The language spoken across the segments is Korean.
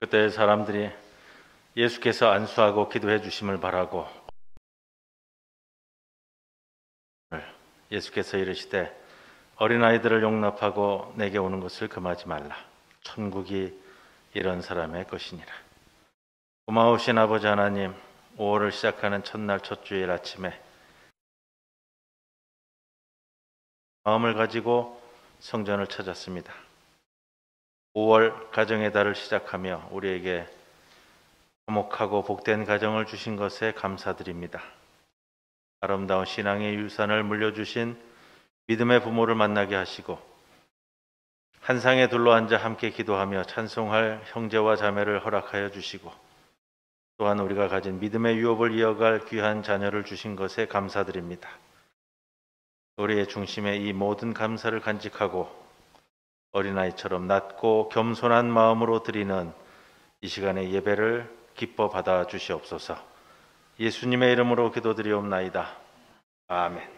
그때 사람들이 예수께서 안수하고 기도해 주심을 바라고 예수께서 이르시되 어린아이들을 용납하고 내게 오는 것을 금하지 말라. 천국이 이런 사람의 것이니라. 고마우신 아버지 하나님, 5월을 시작하는 첫날 첫 주일 아침에 마음을 가지고 성전을 찾았습니다. 5월 가정의 달을 시작하며 우리에게 화목하고 복된 가정을 주신 것에 감사드립니다. 아름다운 신앙의 유산을 물려주신 믿음의 부모를 만나게 하시고 한 상에 둘러앉아 함께 기도하며 찬송할 형제와 자매를 허락하여 주시고 또한 우리가 가진 믿음의 유업을 이어갈 귀한 자녀를 주신 것에 감사드립니다. 우리의 중심에 이 모든 감사를 간직하고 어린아이처럼 낮고 겸손한 마음으로 드리는 이 시간의 예배를 기뻐 받아 주시옵소서. 예수님의 이름으로 기도드리옵나이다. 아멘.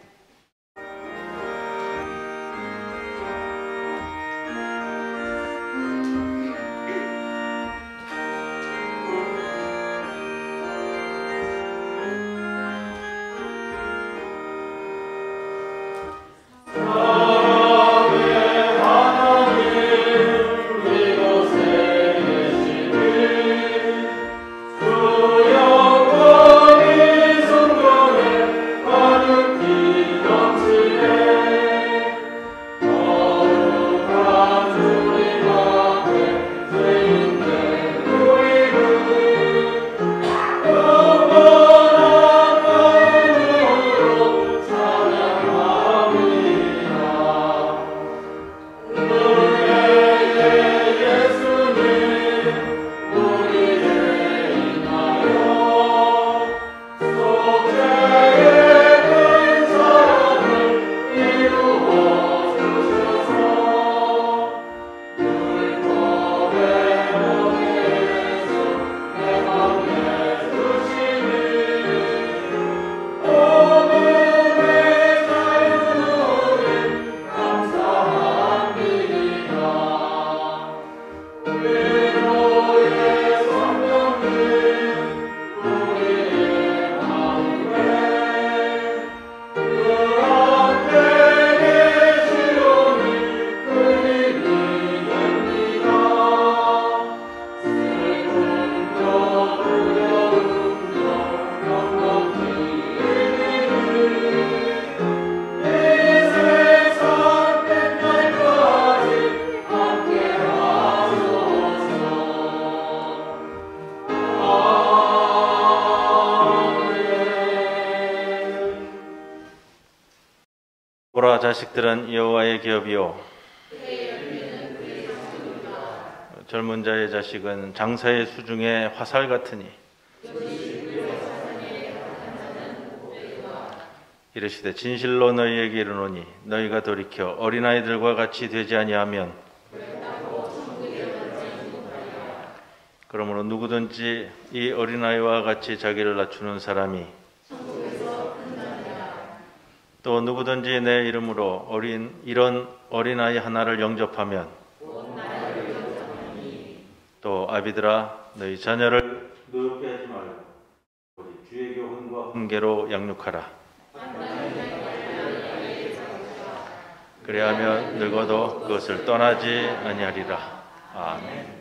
보라, 자식들은 여호와의 기업이요 젊은 자의 자식은 장사의 수중에 화살 같으니 이르시되 진실로 너희에게 이르노니 너희가 돌이켜 어린아이들과 같이 되지 아니하면 그러므로 누구든지 이 어린아이와 같이 자기를 낮추는 사람이 또 누구든지 내 이름으로 이런 어린아이 하나를 영접하면 또 아비들아 너희 자녀를 노엽게 하지 말고 우리 주의 교훈과 훈계로 양육하라. 그리하면 늙어도 그것을 떠나지 아니하리라. 아멘.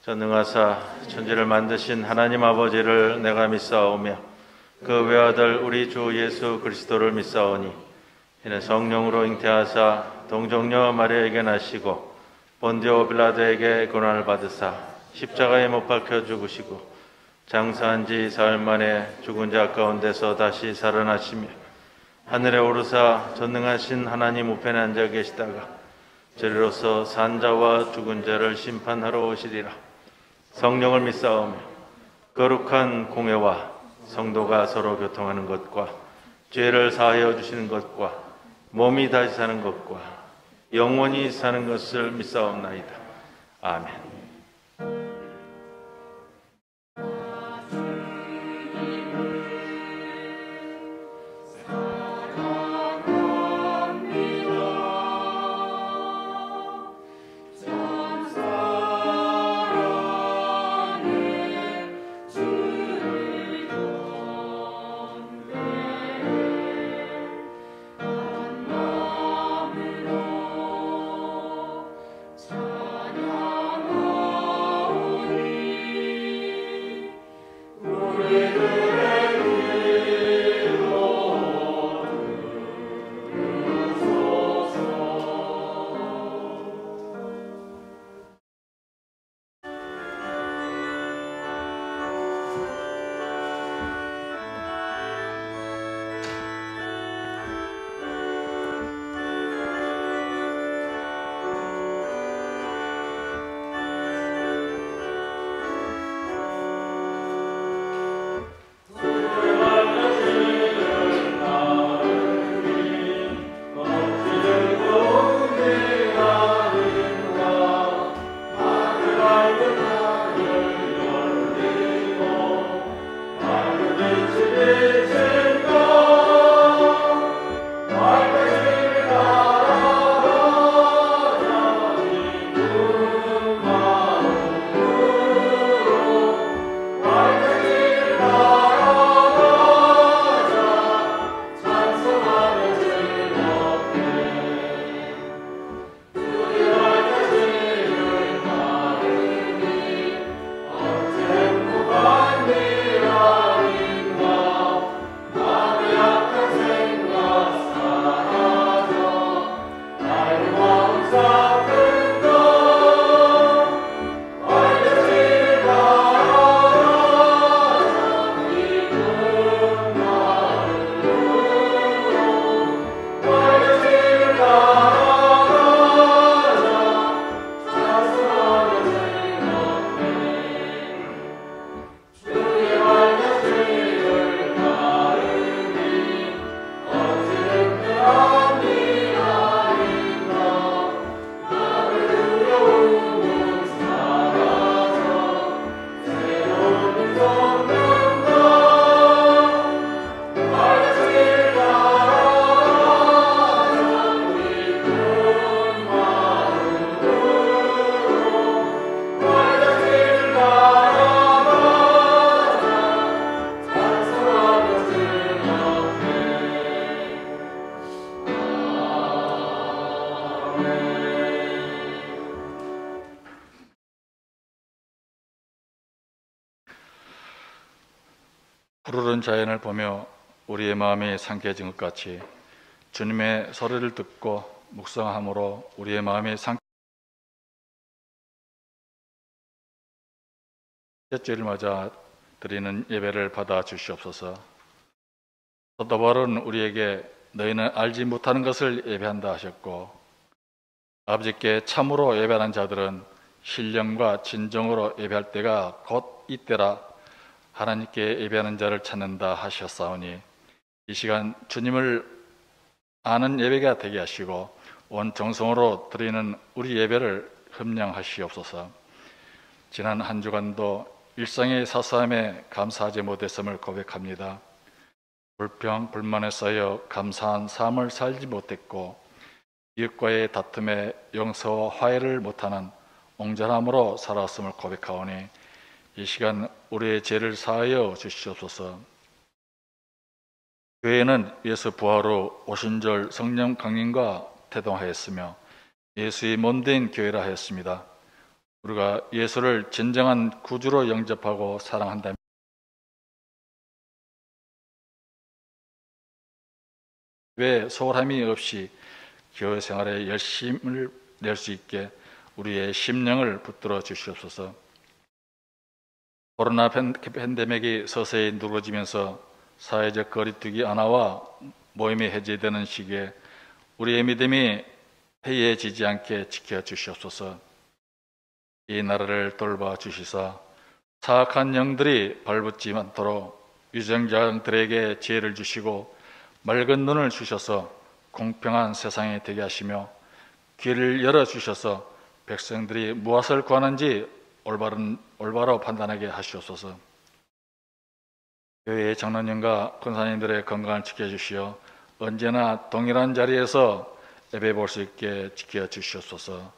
전능하사 천지를 만드신 하나님 아버지를 내가 믿사오며 그 외아들 우리 주 예수 그리스도를 믿사오니 이는 성령으로 잉태하사 동정녀 마리아에게 나시고 본디오 빌라도에게 고난을 받으사 십자가에 못 박혀 죽으시고 장사한 지 사흘 만에 죽은 자 가운데서 다시 살아나시며 하늘에 오르사 전능하신 하나님 우편에 앉아 계시다가 저리로서 산 자와 죽은 자를 심판하러 오시리라. 성령을 믿사오며 거룩한 공회와 성도가 서로 교통하는 것과 죄를 사하여 주시는 것과 몸이 다시 사는 것과 영원히 사는 것을 믿사옵나이다. 아멘. 푸르른 자연을 보며 우리의 마음이 상쾌해진 것 같이 주님의 소리를 듣고 묵상함으로 우리의 마음이 첫째를 맞아 드리는 예배를 받아 주시옵소서. 사도 바울은 우리에게 너희는 알지 못하는 것을 예배한다 하셨고, 아버지께 참으로 예배하는 자들은 신령과 진정으로 예배할 때가 곧 이때라 하나님께 예배하는 자를 찾는다 하셨사오니, 이 시간 주님을 아는 예배가 되게 하시고 온 정성으로 드리는 우리 예배를 흠량하시옵소서. 지난 한 주간도 일상의 사소함에 감사하지 못했음을 고백합니다. 불평, 불만에 쌓여 감사한 삶을 살지 못했고 이웃과의 다툼에 용서와 화해를 못하는 옹졸함으로 살아왔음을 고백하오니, 이 시간 우리의 죄를 사하여 주시옵소서. 교회는 예수 부활 후 오순절 성령 강림과 태동하였으며 예수의 몸된 교회라 하였습니다. 우리가 예수를 진정한 구주로 영접하고 사랑한다면 왜 소홀함이 없이 교회 생활에 열심을 낼 수 있게 우리의 심령을 붙들어 주시옵소서. 코로나 팬데믹이 서서히 누그러지면서 사회적 거리두기 완화와 모임이 해제되는 시기에 우리의 믿음이 해이해지지 않게 지켜주시옵소서. 이 나라를 돌봐 주시사 사악한 영들이 발붙지 않도록 유정자들에게 지혜를 주시고 맑은 눈을 주셔서 공평한 세상이 되게 하시며, 귀를 열어주셔서 백성들이 무엇을 구하는지 올바로 판단하게 하시옵소서. 교회의 장로님과 권사님들의 건강을 지켜주시어 언제나 동일한 자리에서 예배 볼 수 있게 지켜주시옵소서.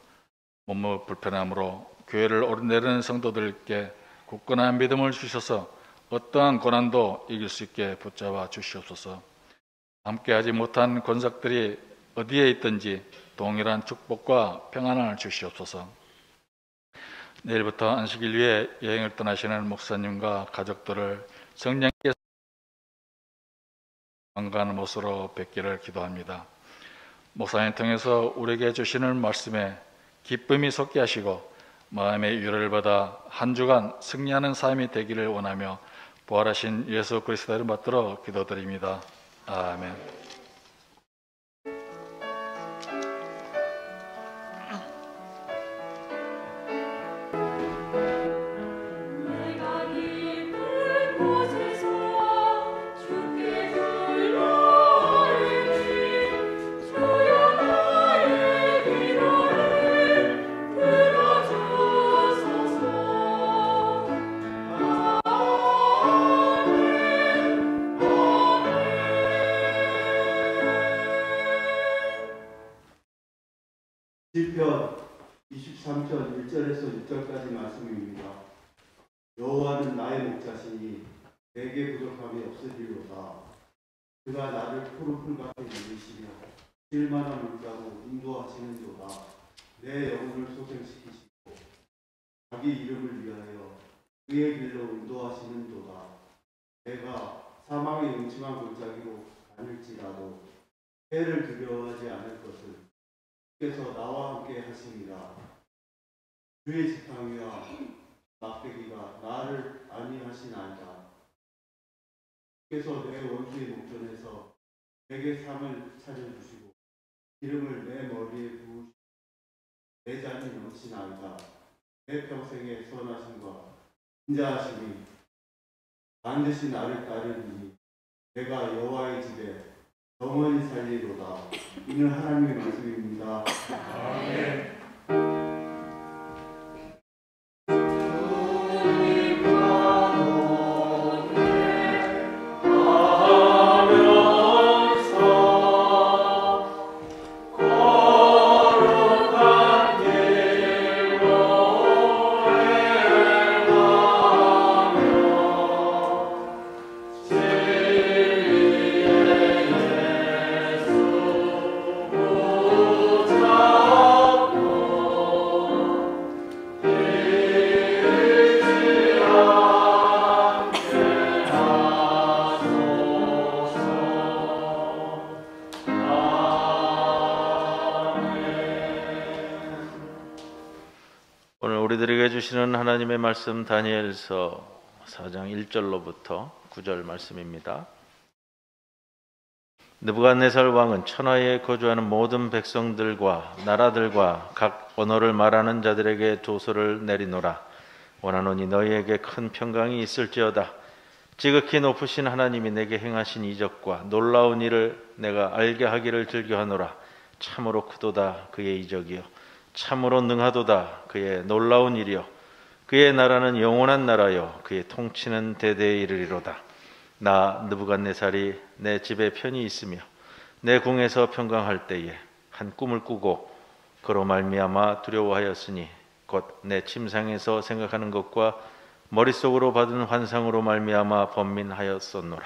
몸무 불편함으로 교회를 오르내리는 성도들께 굳건한 믿음을 주셔서 어떠한 고난도 이길 수 있게 붙잡아 주시옵소서. 함께하지 못한 권석들이 어디에 있든지 동일한 축복과 평안을 주시옵소서. 내일부터 안식일 위해 여행을 떠나시는 목사님과 가족들을 성령께서 건강한 모습으로 뵙기를 기도합니다. 목사님 통해서 우리에게 주시는 말씀에 기쁨이 솟게 하시고 마음의 위로를 받아 한 주간 승리하는 삶이 되기를 원하며 부활하신 예수 그리스도를 받들어 기도드립니다. 아멘. 시편 23편 1절에서 6절까지 말씀입니다. 여호와는 나의 목자시니 내게 부족함이 없으리로다. 그가 나를 푸른 풀밭에 누리시며 쉴만한 물가로 인도하시는도다. 내 영혼을 소생시키시고 자기 이름을 위하여 그의 길로 인도하시는도다. 내가 사망의 음침한 골짜기로 다닐지라도 해를 두려워하지 않을 것을 주께서 나와 함께 하시니라. 주의 지팡이와 막대기가 나를 안위하시나이다. 주께서 내 원수의 목전에서 내게 상을 차려주시고 기름을 내 머리에 부으시고 내 잔이 넘치나이다. 내 평생의 선하심과 인자하심이 반드시 나를 따르리니 내가 여호와의 집에 영원히 살리로다. 이는 하나님의 말씀입니다. 아멘. 주 우리들에게 주시는 하나님의 말씀 다니엘서 4장 1절로부터 9절 말씀입니다. 느부갓네살 왕은 천하에 거주하는 모든 백성들과 나라들과 각 언어를 말하는 자들에게 조서를 내리노라. 원하노니 너희에게 큰 평강이 있을지어다. 지극히 높으신 하나님이 내게 행하신 이적과 놀라운 일을 내가 알게 하기를 즐겨하노라. 참으로 크도다 그의 이적이요 참으로 능하도다 그의 놀라운 일이요 그의 나라는 영원한 나라요 그의 통치는 대대에 이르리로다. 나 느부갓네살이 내 집에 편히 있으며 내 궁에서 평강할 때에 한 꿈을 꾸고 그로 말미암아 두려워하였으니 곧 내 침상에서 생각하는 것과 머릿속으로 받은 환상으로 말미암아 번민하였었노라.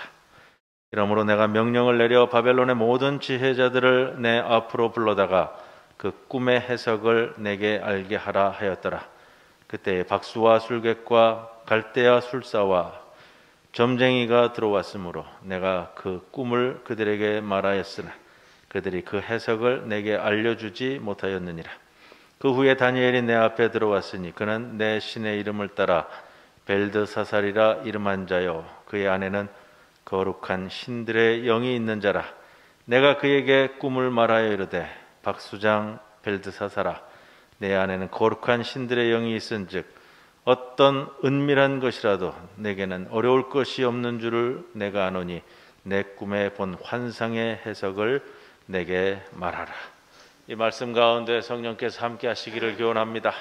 이러므로 내가 명령을 내려 바벨론의 모든 지혜자들을 내 앞으로 불러다가 그 꿈의 해석을 내게 알게 하라 하였더라. 그때 박수와 술객과 갈대아 술사와 점쟁이가 들어왔으므로 내가 그 꿈을 그들에게 말하였으나 그들이 그 해석을 내게 알려주지 못하였느니라. 그 후에 다니엘이 내 앞에 들어왔으니 그는 내 신의 이름을 따라 벨드사살이라 이름한 자요 그의 안에는 거룩한 신들의 영이 있는 자라. 내가 그에게 꿈을 말하여 이르되 박수장 벨드사살아 내 안에는 거룩한 신들의 영이 있은즉 어떤 은밀한 것이라도 내게는 어려울 것이 없는 줄을 내가 아노니 내 꿈에 본 환상의 해석을 내게 말하라. 이 말씀 가운데 성령께서 함께 하시기를 기원합니다.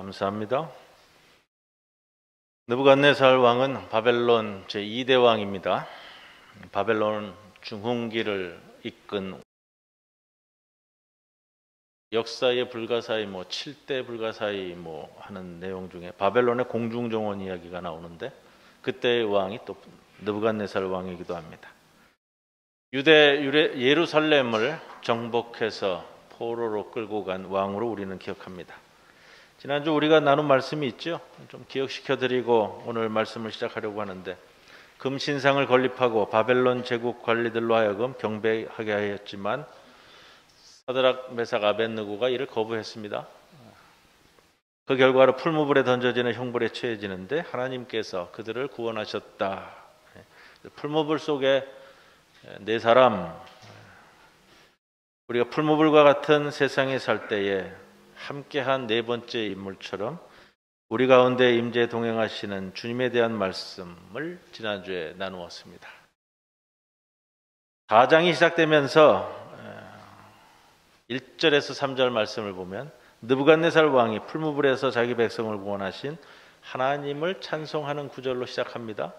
감사합니다. 느부갓네살 왕은 바벨론 제2대 왕입니다. 바벨론 중흥기를 이끈 역사의 불가사의 7대 불가사의 하는 내용 중에 바벨론의 공중정원 이야기가 나오는데 그때의 왕이 또 느부갓네살 왕이기도 합니다. 예루살렘을 정복해서 포로로 끌고 간 왕으로 우리는 기억합니다. 지난주 우리가 나눈 말씀이 있죠. 좀 기억시켜드리고 오늘 말씀을 시작하려고 하는데 금신상을 건립하고 바벨론 제국 관리들로 하여금 경배하게 하였지만 사드락, 메삭, 아벳느고가 이를 거부했습니다. 그 결과로 풀무불에 던져지는 형벌에 처해지는데 하나님께서 그들을 구원하셨다. 풀무불 속에 네 사람, 우리가 풀무불과 같은 세상에 살 때에 함께한 네 번째 인물처럼 우리 가운데 임재 동행하시는 주님에 대한 말씀을 지난주에 나누었습니다. 4장이 시작되면서 1절에서 3절 말씀을 보면 느부갓네살 왕이 풀무불에서 자기 백성을 구원하신 하나님을 찬송하는 구절로 시작합니다.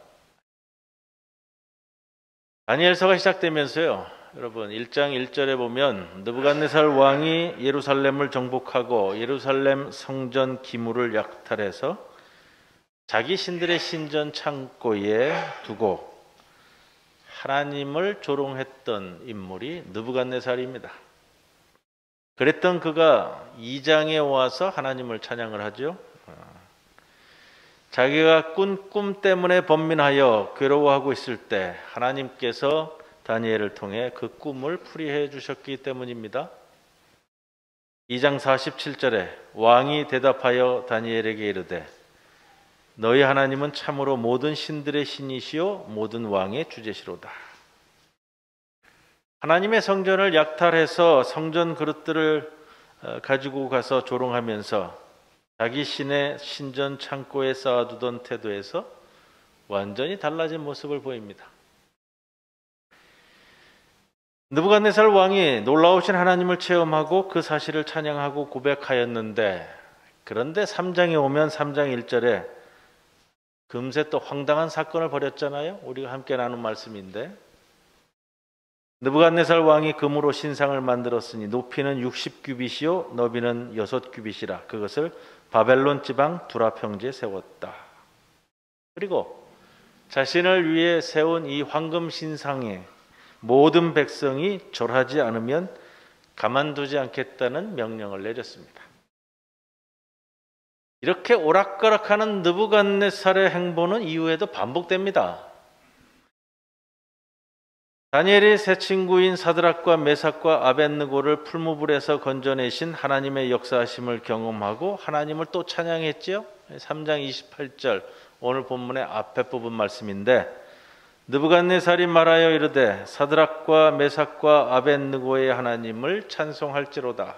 다니엘서가 시작되면서요. 여러분 1장 1절에 보면 느부갓네살 왕이 예루살렘을 정복하고 예루살렘 성전 기물을 약탈해서 자기 신들의 신전 창고에 두고 하나님을 조롱했던 인물이 느부갓네살입니다. 그랬던 그가 2장에 와서 하나님을 찬양을 하죠. 자기가 꾼 꿈 때문에 번민하여 괴로워하고 있을 때 하나님께서 다니엘을 통해 그 꿈을 풀이해 주셨기 때문입니다. 2장 47절에 왕이 대답하여 다니엘에게 이르되 너희 하나님은 참으로 모든 신들의 신이시요 모든 왕의 주제시로다. 하나님의 성전을 약탈해서 성전 그릇들을 가지고 가서 조롱하면서 자기 신의 신전 창고에 쌓아두던 태도에서 완전히 달라진 모습을 보입니다. 느부갓네살 왕이 놀라우신 하나님을 체험하고 그 사실을 찬양하고 고백하였는데 그런데 3장에 오면 3장 1절에 금세 또 황당한 사건을 벌였잖아요. 우리가 함께 나눈 말씀인데 느부갓네살 왕이 금으로 신상을 만들었으니 높이는 60규빗이요 너비는 6규빗이라 그것을 바벨론 지방 두라 평지에 세웠다. 그리고 자신을 위해 세운 이 황금 신상에 모든 백성이 절하지 않으면 가만두지 않겠다는 명령을 내렸습니다. 이렇게 오락가락하는 느부갓네살의 행보는 이후에도 반복됩니다. 다니엘이 새 친구인 사드락과 메삭과 아벳느고를 풀무불에서 건져내신 하나님의 역사하심을 경험하고 하나님을 또 찬양했지요. 3장 28절 오늘 본문의 앞에 부분 말씀인데 느부갓네살이 말하여 이르되 사드락과 메삭과 아벳느고의 하나님을 찬송할지로다.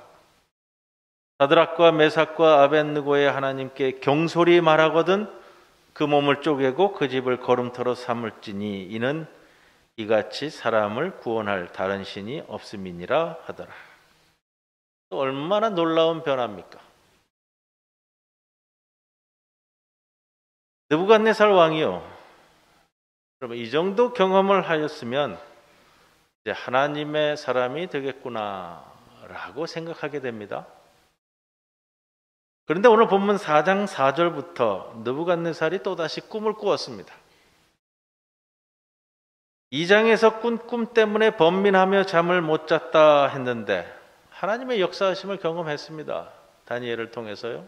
사드락과 메삭과 아벳느고의 하나님께 경솔히 말하거든 그 몸을 쪼개고 그 집을 거름터로 삼을지니 이는 이같이 사람을 구원할 다른 신이 없음이니라 하더라. 또 얼마나 놀라운 변화입니까? 느부갓네살 왕이요. 여러분 이 정도 경험을 하였으면 이제 하나님의 사람이 되겠구나라고 생각하게 됩니다. 그런데 오늘 본문 4장 4절부터 느부갓네살이 또다시 꿈을 꾸었습니다. 2장에서 꾼 꿈 때문에 번민하며 잠을 못 잤다 했는데 하나님의 역사하심을 경험했습니다. 다니엘을 통해서요.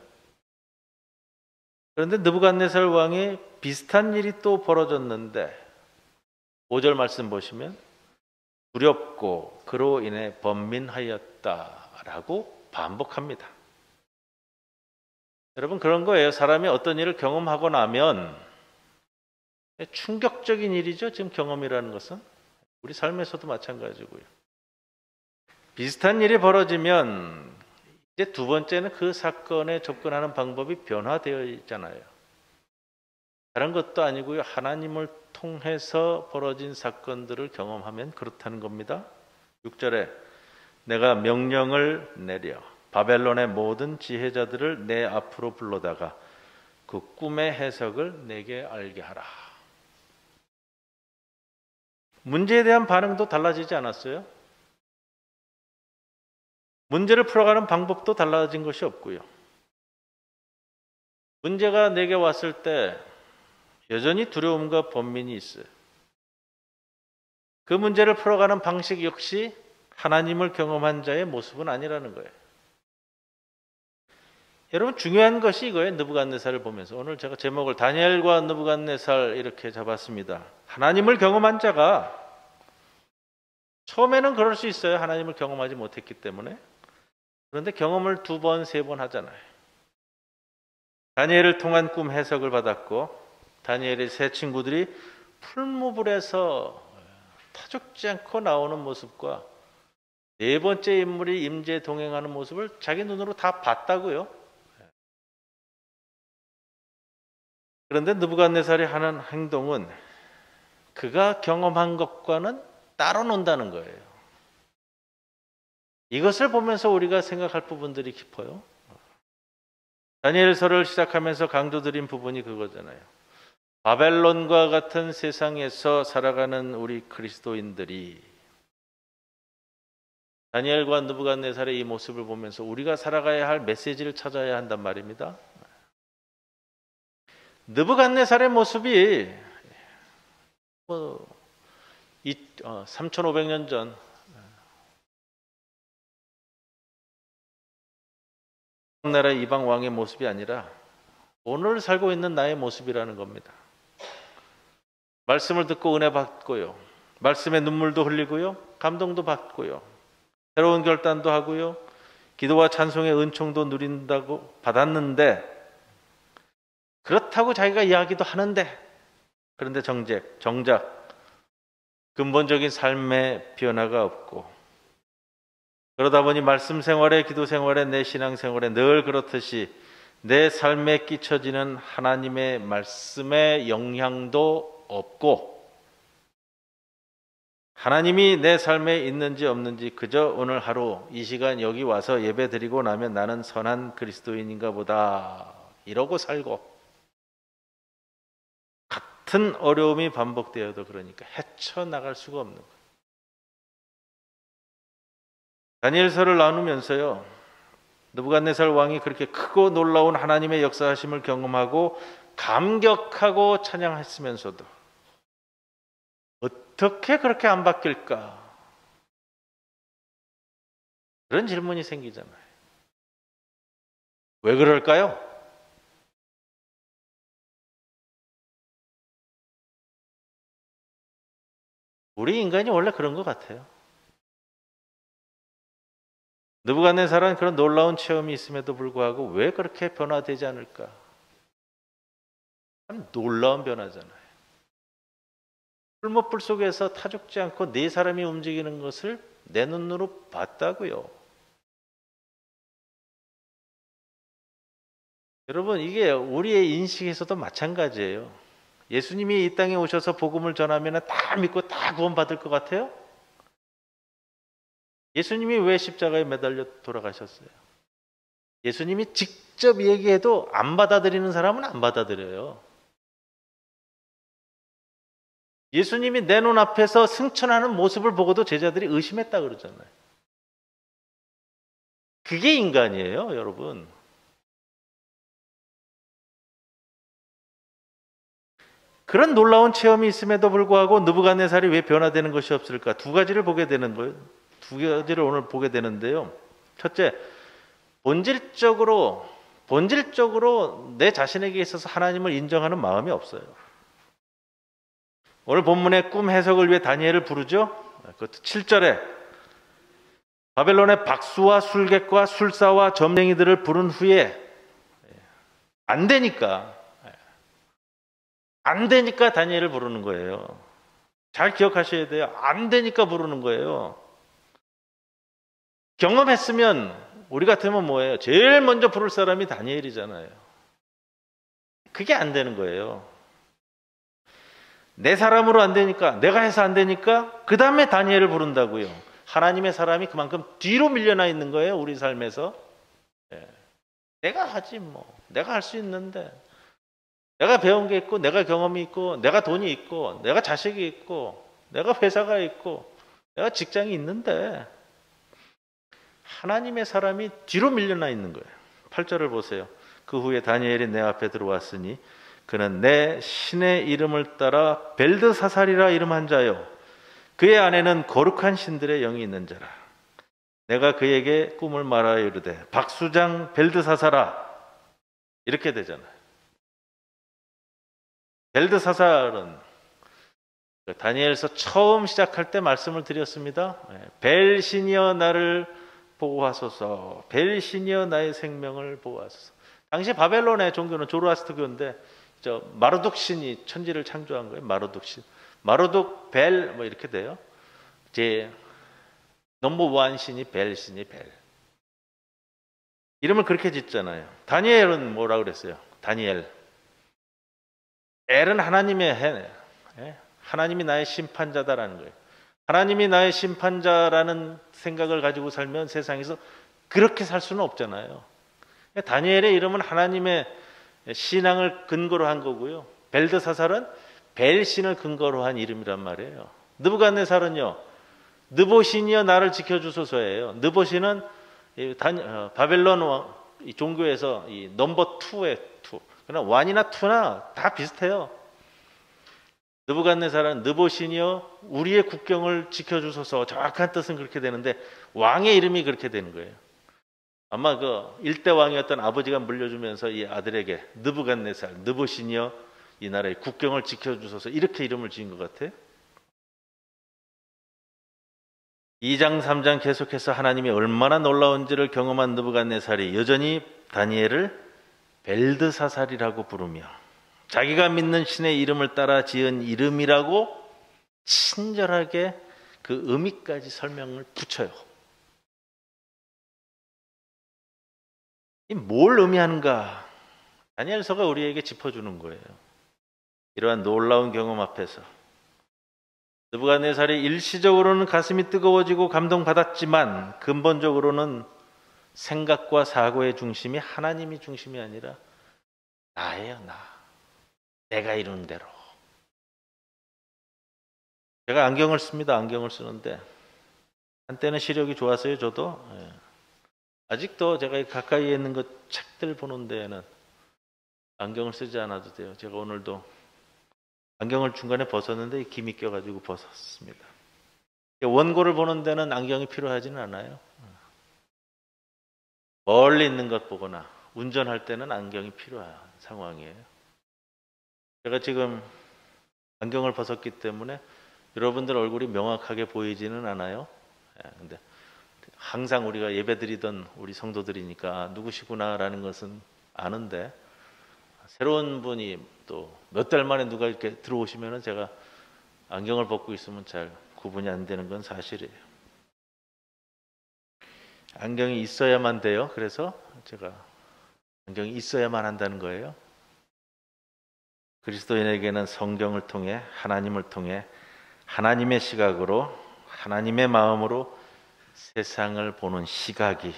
그런데 느부갓네살 왕이 비슷한 일이 또 벌어졌는데 5절 말씀 보시면 두렵고 그로 인해 번민하였다라고 반복합니다. 여러분 그런 거예요. 사람이 어떤 일을 경험하고 나면 충격적인 일이죠. 지금 경험이라는 것은 우리 삶에서도 마찬가지고요. 비슷한 일이 벌어지면 이제 두 번째는 그 사건에 접근하는 방법이 변화되어 있잖아요. 다른 것도 아니고요. 하나님을 통해서 벌어진 사건들을 경험하면 그렇다는 겁니다. 6절에 내가 명령을 내려 바벨론의 모든 지혜자들을 내 앞으로 불러다가 그 꿈의 해석을 내게 알게 하라. 문제에 대한 반응도 달라지지 않았어요? 문제를 풀어가는 방법도 달라진 것이 없고요. 문제가 내게 왔을 때 여전히 두려움과 번민이 있어요. 그 문제를 풀어가는 방식 역시 하나님을 경험한 자의 모습은 아니라는 거예요. 여러분, 중요한 것이 이거예요. 느부갓네살을 보면서 오늘 제가 제목을 다니엘과 느부갓네살 이렇게 잡았습니다. 하나님을 경험한 자가 처음에는 그럴 수 있어요. 하나님을 경험하지 못했기 때문에. 그런데 경험을 2번, 3번 하잖아요. 다니엘을 통한 꿈 해석을 받았고 다니엘의 세 친구들이 풀무불에서 타죽지 않고 나오는 모습과 네 번째 인물이 임재 동행하는 모습을 자기 눈으로 다 봤다고요. 그런데 느부갓네살이 하는 행동은 그가 경험한 것과는 따로 논다는 거예요. 이것을 보면서 우리가 생각할 부분들이 깊어요. 다니엘서를 시작하면서 강조드린 부분이 그거잖아요. 바벨론과 같은 세상에서 살아가는 우리 그리스도인들이 다니엘과 느부갓네살의 이 모습을 보면서 우리가 살아가야 할 메시지를 찾아야 한단 말입니다. 느부갓네살의 모습이 3500년 전 나라 이방 왕의 모습이 아니라 오늘 살고 있는 나의 모습이라는 겁니다. 말씀을 듣고 은혜 받고요. 말씀에 눈물도 흘리고요. 감동도 받고요. 새로운 결단도 하고요. 기도와 찬송의 은총도 누린다고 받았는데 그렇다고 자기가 이야기도 하는데 그런데 정작 근본적인 삶의 변화가 없고 그러다 보니 말씀 생활에 기도 생활에 내 신앙 생활에 늘 그렇듯이 내 삶에 끼쳐지는 하나님의 말씀의 영향도 없고 하나님이 내 삶에 있는지 없는지 그저 오늘 하루 이 시간 여기 와서 예배 드리고 나면 나는 선한 그리스도인인가 보다 이러고 살고 같은 어려움이 반복되어도 그러니까 헤쳐나갈 수가 없는 거예요. 다니엘서를 나누면서요. 느부갓네살 왕이 그렇게 크고 놀라운 하나님의 역사하심을 경험하고 감격하고 찬양했으면서도 어떻게 그렇게 안 바뀔까? 그런 질문이 생기잖아요. 왜 그럴까요? 우리 인간이 원래 그런 것 같아요. 느부갓네살은 그런 놀라운 체험이 있음에도 불구하고 왜 그렇게 변화되지 않을까? 참 놀라운 변화잖아요. 풀무불 속에서 타죽지 않고 네 사람이 움직이는 것을 내 눈으로 봤다고요. 여러분, 이게 우리의 인식에서도 마찬가지예요. 예수님이 이 땅에 오셔서 복음을 전하면 다 믿고 다 구원받을 것 같아요? 예수님이 왜 십자가에 매달려 돌아가셨어요? 예수님이 직접 얘기해도 안 받아들이는 사람은 안 받아들여요. 예수님이 내 눈 앞에서 승천하는 모습을 보고도 제자들이 의심했다 그러잖아요. 그게 인간이에요, 여러분. 그런 놀라운 체험이 있음에도 불구하고 느부갓네살이 왜 변화되는 것이 없을까? 두 가지를 보게 되는 거예요. 두 가지를 오늘 보게 되는데요. 첫째, 본질적으로 내 자신에게 있어서 하나님을 인정하는 마음이 없어요. 오늘 본문의 꿈 해석을 위해 다니엘을 부르죠. 그것도 7절에 바벨론의 박수와 술객과 술사와 점쟁이들을 부른 후에 안 되니까 다니엘을 부르는 거예요. 잘 기억하셔야 돼요. 안 되니까 부르는 거예요. 경험했으면 우리 같으면 뭐예요? 제일 먼저 부를 사람이 다니엘이잖아요. 그게 안 되는 거예요. 내 사람으로 안 되니까, 내가 해서 안 되니까 그 다음에 다니엘을 부른다고요. 하나님의 사람이 그만큼 뒤로 밀려나 있는 거예요, 우리 삶에서. 예. 내가 하지 뭐. 내가 할 수 있는데. 내가 배운 게 있고, 내가 경험이 있고, 내가 돈이 있고, 내가 자식이 있고, 내가 회사가 있고, 내가 직장이 있는데 하나님의 사람이 뒤로 밀려나 있는 거예요. 8절을 보세요. 그 후에 다니엘이 내 앞에 들어왔으니 그는 내 신의 이름을 따라 벨드사살이라 이름한 자요, 그의 안에는 거룩한 신들의 영이 있는 자라. 내가 그에게 꿈을 말하여 이르되 박수장 벨드사살아, 이렇게 되잖아요. 벨드사살은 다니엘서 처음 시작할 때 말씀을 드렸습니다. 벨신이여 나를 보호하소서, 벨신이여 나의 생명을 보호하소서. 당시 바벨론의 종교는 조로아스터교인데 마르둑 신이 천지를 창조한 거예요. 마르둑 신, 마르둑 벨 뭐 이렇게 돼요. 이제 넘버원 신이 벨 신이 벨. 이름을 그렇게 짓잖아요. 다니엘은 뭐라 그랬어요? 다니엘. 엘은 하나님의 해. 하나님이 나의 심판자다라는 거예요. 하나님이 나의 심판자라는 생각을 가지고 살면 세상에서 그렇게 살 수는 없잖아요. 다니엘의 이름은 하나님의 신앙을 근거로 한 거고요. 벨드사살은 벨신을 근거로 한 이름이란 말이에요. 느부갓네살은요, 느보신이여 나를 지켜주소서예요. 느보신은 바벨론 종교에서 이 넘버 2의 2. 그러나 1이나 2나 다 비슷해요. 느부갓네살은 느보신이여 우리의 국경을 지켜주소서, 정확한 뜻은 그렇게 되는데 왕의 이름이 그렇게 되는 거예요. 아마 그 일대 왕이었던 아버지가 물려주면서 이 아들에게 느부갓네살, 느보신이여 이 나라의 국경을 지켜주소서, 이렇게 이름을 지은 것 같아요. 2장 3장 계속해서 하나님이 얼마나 놀라운지를 경험한 느부갓네살이 여전히 다니엘을 벨드사살이라고 부르며 자기가 믿는 신의 이름을 따라 지은 이름이라고 친절하게 그 의미까지 설명을 붙여요. 이 뭘 의미하는가? 다니엘서가 우리에게 짚어주는 거예요. 이러한 놀라운 경험 앞에서 느부갓네살이 일시적으로는 가슴이 뜨거워지고 감동받았지만 근본적으로는 생각과 사고의 중심이 하나님이 중심이 아니라 나예요, 나. 내가 이루는 대로. 제가 안경을 씁니다. 안경을 쓰는데 한때는 시력이 좋았어요, 저도. 아직도 제가 가까이에 있는 것 책들 보는 데에는 안경을 쓰지 않아도 돼요. 제가 오늘도 안경을 중간에 벗었는데 김이 껴가지고 벗었습니다. 원고를 보는 데는 안경이 필요하지는 않아요. 멀리 있는 것 보거나 운전할 때는 안경이 필요한 상황이에요. 제가 지금 안경을 벗었기 때문에 여러분들 얼굴이 명확하게 보이지는 않아요. 근데 항상 우리가 예배드리던 우리 성도들이니까 누구시구나라는 것은 아는데, 새로운 분이 또 몇 달 만에 누가 이렇게 들어오시면 제가 안경을 벗고 있으면 잘 구분이 안 되는 건 사실이에요. 안경이 있어야만 돼요. 그래서 제가 안경이 있어야만 한다는 거예요. 그리스도인에게는 성경을 통해, 하나님을 통해 하나님의 시각으로, 하나님의 마음으로 세상을 보는 시각이,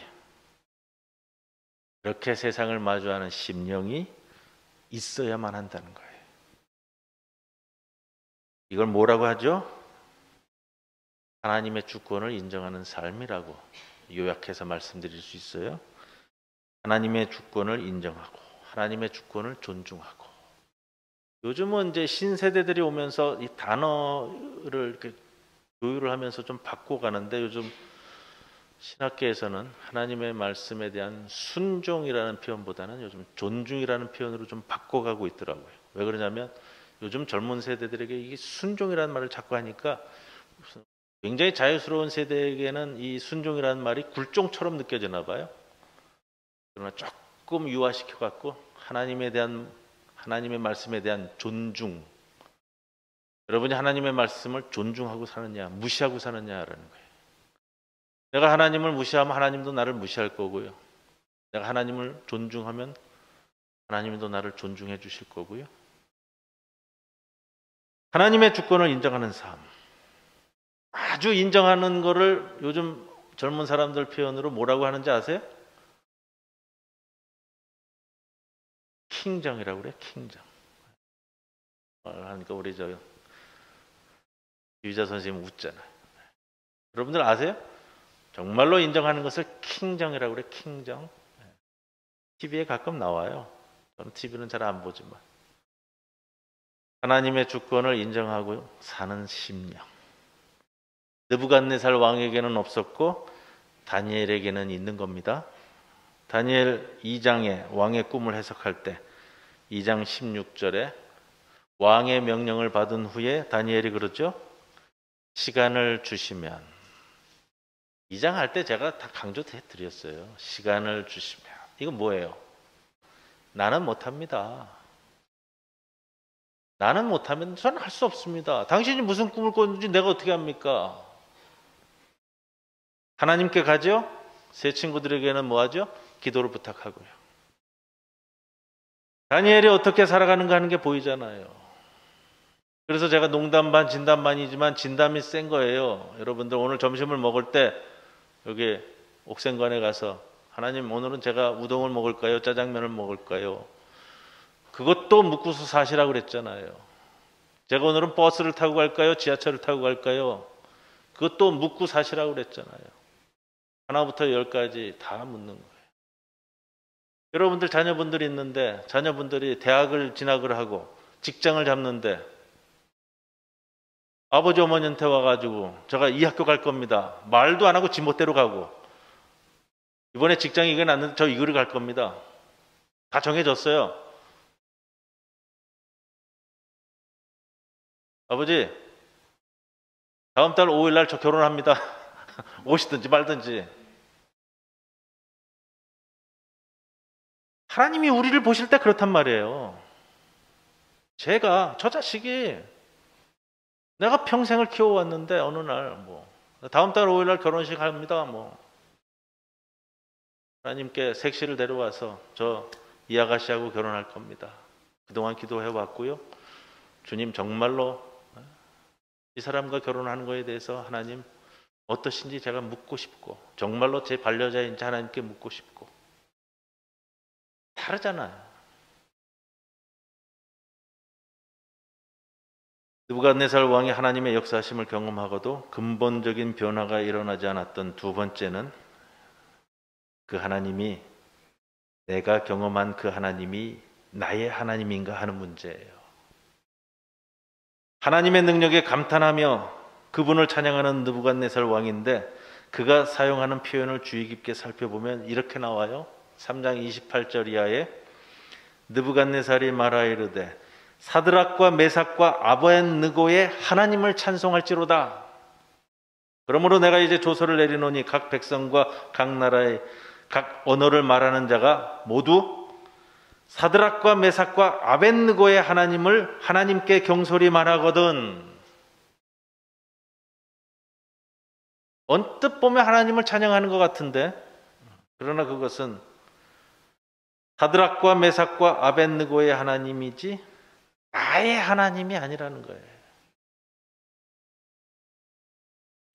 그렇게 세상을 마주하는 심령이 있어야만 한다는 거예요. 이걸 뭐라고 하죠? 하나님의 주권을 인정하는 삶이라고 요약해서 말씀드릴 수 있어요. 하나님의 주권을 인정하고 하나님의 주권을 존중하고. 요즘은 이제 신세대들이 오면서 이 단어를 이렇게 조율을 하면서 좀 바꿔가는데, 요즘 신학계에서는 하나님의 말씀에 대한 순종이라는 표현보다는 요즘 존중이라는 표현으로 좀 바꿔가고 있더라고요. 왜 그러냐면 요즘 젊은 세대들에게 이 순종이라는 말을 자꾸 하니까 굉장히 자유스러운 세대에게는 이 순종이라는 말이 굴종처럼 느껴지나 봐요. 그러나 조금 유화시켜 갖고 하나님의 말씀에 대한 존중, 여러분이 하나님의 말씀을 존중하고 사느냐 무시하고 사느냐라는 거예요. 내가 하나님을 무시하면 하나님도 나를 무시할 거고요. 내가 하나님을 존중하면 하나님도 나를 존중해 주실 거고요. 하나님의 주권을 인정하는 삶, 아주 인정하는 거를 요즘 젊은 사람들 표현으로 뭐라고 하는지 아세요? 킹정이라고 그래요. 킹정. 그러니까 우리 저 유자 선생님 웃잖아요. 여러분들 아세요? 정말로 인정하는 것을 킹정이라고 그래요. 킹정. TV에 가끔 나와요. 저는 TV는 잘 안 보지만. 하나님의 주권을 인정하고 사는 심령. 느부갓네살 왕에게는 없었고 다니엘에게는 있는 겁니다. 다니엘 2장에 왕의 꿈을 해석할 때 2장 16절에 왕의 명령을 받은 후에 다니엘이 그러죠. 시간을 주시면 2장 할 때 제가 다 강조해 드렸어요. 시간을 주시면. 이건 뭐예요? 나는 못합니다. 나는 못하면 저는 할 수 없습니다. 당신이 무슨 꿈을 꿨는지 내가 어떻게 합니까? 하나님께 가죠? 새 친구들에게는 뭐 하죠? 기도를 부탁하고요. 다니엘이 어떻게 살아가는가 하는 게 보이잖아요. 그래서 제가 농담 반 진담 반이지만 진담이 센 거예요. 여러분들 오늘 점심을 먹을 때 여기 옥생관에 가서 하나님 오늘은 제가 우동을 먹을까요? 짜장면을 먹을까요? 그것도 묻고서 사시라고 그랬잖아요. 제가 오늘은 버스를 타고 갈까요? 지하철을 타고 갈까요? 그것도 묻고 사시라고 그랬잖아요. 하나부터 10까지 다 묻는 거예요. 여러분들 자녀분들이 있는데 자녀분들이 대학을 진학을 하고 직장을 잡는데 아버지 어머니한테 와가지고 제가 이 학교 갈 겁니다. 말도 안 하고 지멋대로 가고 이번에 직장이 이게 났는데 저 이거를 갈 겁니다. 다 정해졌어요. 아버지 다음 달 5일 날 저 결혼합니다. 오시든지 말든지. 하나님이 우리를 보실 때 그렇단 말이에요. 저 자식이 내가 평생을 키워왔는데 어느 날 다음 달 5일 날 결혼식 합니다. 하나님께 색시를 데려와서 저 이 아가씨하고 결혼할 겁니다. 그동안 기도해 왔고요. 주님 정말로 이 사람과 결혼하는 거에 대해서 하나님 어떠신지 제가 묻고 싶고 정말로 제 반려자인지 하나님께 묻고 싶고 다르잖아요. 느부갓네살 왕이 하나님의 역사하심을 경험하고도 근본적인 변화가 일어나지 않았던 두 번째는 그 하나님이 내가 경험한 그 하나님이 나의 하나님인가 하는 문제예요. 하나님의 능력에 감탄하며 그분을 찬양하는 느부갓네살 왕인데 그가 사용하는 표현을 주의 깊게 살펴보면 이렇게 나와요. 3장 28절 이하에 느부갓네살이 말하이르되 사드락과 메삭과 아벳느고의 하나님을 찬송할지로다. 그러므로 내가 이제 조서를 내리노니 각 백성과 각 나라의 각 언어를 말하는 자가 모두 사드락과 메삭과 아벳느고의 하나님을 하나님께 경솔히 말하거든. 언뜻 보면 하나님을 찬양하는 것 같은데 그러나 그것은 사드락과 메삭과 아벳느고의 하나님이지 나의 하나님이 아니라는 거예요.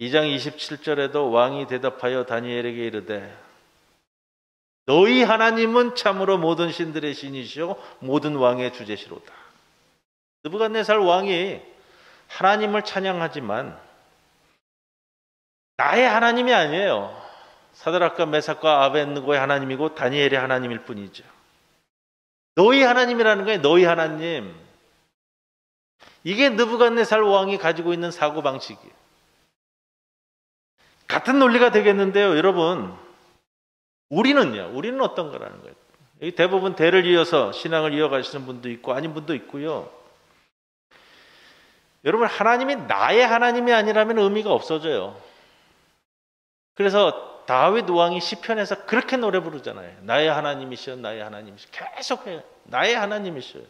2장 27절에도 왕이 대답하여 다니엘에게 이르되 너희 하나님은 참으로 모든 신들의 신이시오 모든 왕의 주제시로다. 느부갓네살 왕이 하나님을 찬양하지만 나의 하나님이 아니에요. 사드락과 메삭과 아벳느고의 하나님이고 다니엘의 하나님일 뿐이죠. 너희 하나님이라는 거예요. 너희 하나님. 이게 느부갓네살 왕이 가지고 있는 사고방식이에요. 같은 논리가 되겠는데요. 여러분 우리는 어떤 거라는 거예요. 여기 대부분 대를 이어서 신앙을 이어가시는 분도 있고 아닌 분도 있고요. 여러분 하나님이 나의 하나님이 아니라면 의미가 없어져요. 그래서 다윗 왕이 시편에서 그렇게 노래 부르잖아요. 나의 하나님이시여 나의 하나님이시여 계속 해요. 나의 하나님이시여.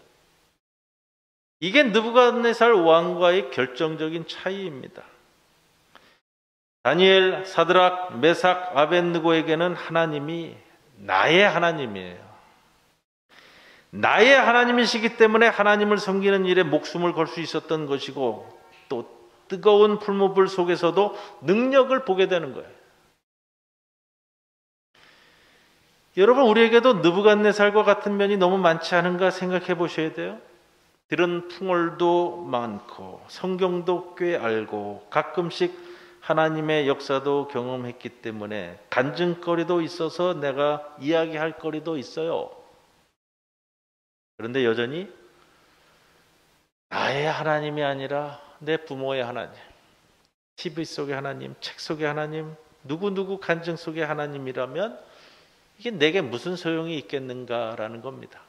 이게 느부갓네살 왕과의 결정적인 차이입니다. 다니엘, 사드락, 메삭, 아벳느고에게는 하나님이 나의 하나님이에요. 나의 하나님이시기 때문에 하나님을 섬기는 일에 목숨을 걸 수 있었던 것이고 또 뜨거운 풀무불 속에서도 능력을 보게 되는 거예요. 여러분, 우리에게도 느부갓네살과 같은 면이 너무 많지 않은가 생각해 보셔야 돼요. 들은 풍월도 많고 성경도 꽤 알고 가끔씩 하나님의 역사도 경험했기 때문에 간증거리도 있어서 내가 이야기할 거리도 있어요. 그런데 여전히 나의 하나님이 아니라 내 부모의 하나님, TV 속의 하나님, 책 속의 하나님, 누구누구 간증 속의 하나님이라면 이게 내게 무슨 소용이 있겠는가라는 겁니다.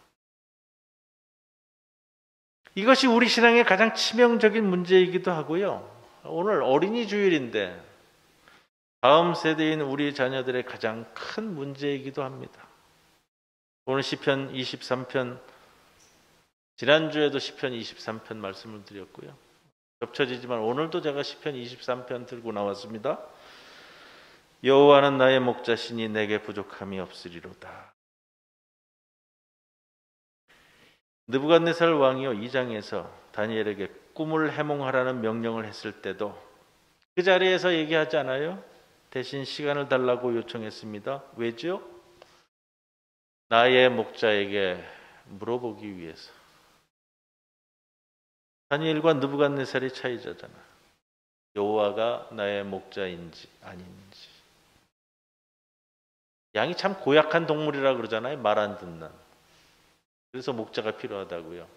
이것이 우리 신앙의 가장 치명적인 문제이기도 하고요. 오늘 어린이 주일인데 다음 세대인 우리 자녀들의 가장 큰 문제이기도 합니다. 오늘 시편 23편, 지난주에도 시편 23편 말씀을 드렸고요. 겹쳐지지만 오늘도 제가 시편 23편 들고 나왔습니다. 여호와는 나의 목자시니 내게 부족함이 없으리로다. 느부갓네살 왕이요 2장에서 다니엘에게 꿈을 해몽하라는 명령을 했을 때도 그 자리에서 얘기하지 않아요? 대신 시간을 달라고 요청했습니다. 왜죠? 나의 목자에게 물어보기 위해서. 다니엘과 느부갓네살의 차이잖아. 여호와가 나의 목자인지 아닌지. 양이 참 고약한 동물이라 그러잖아요. 말 안 듣는. 그래서 목자가 필요하다고요.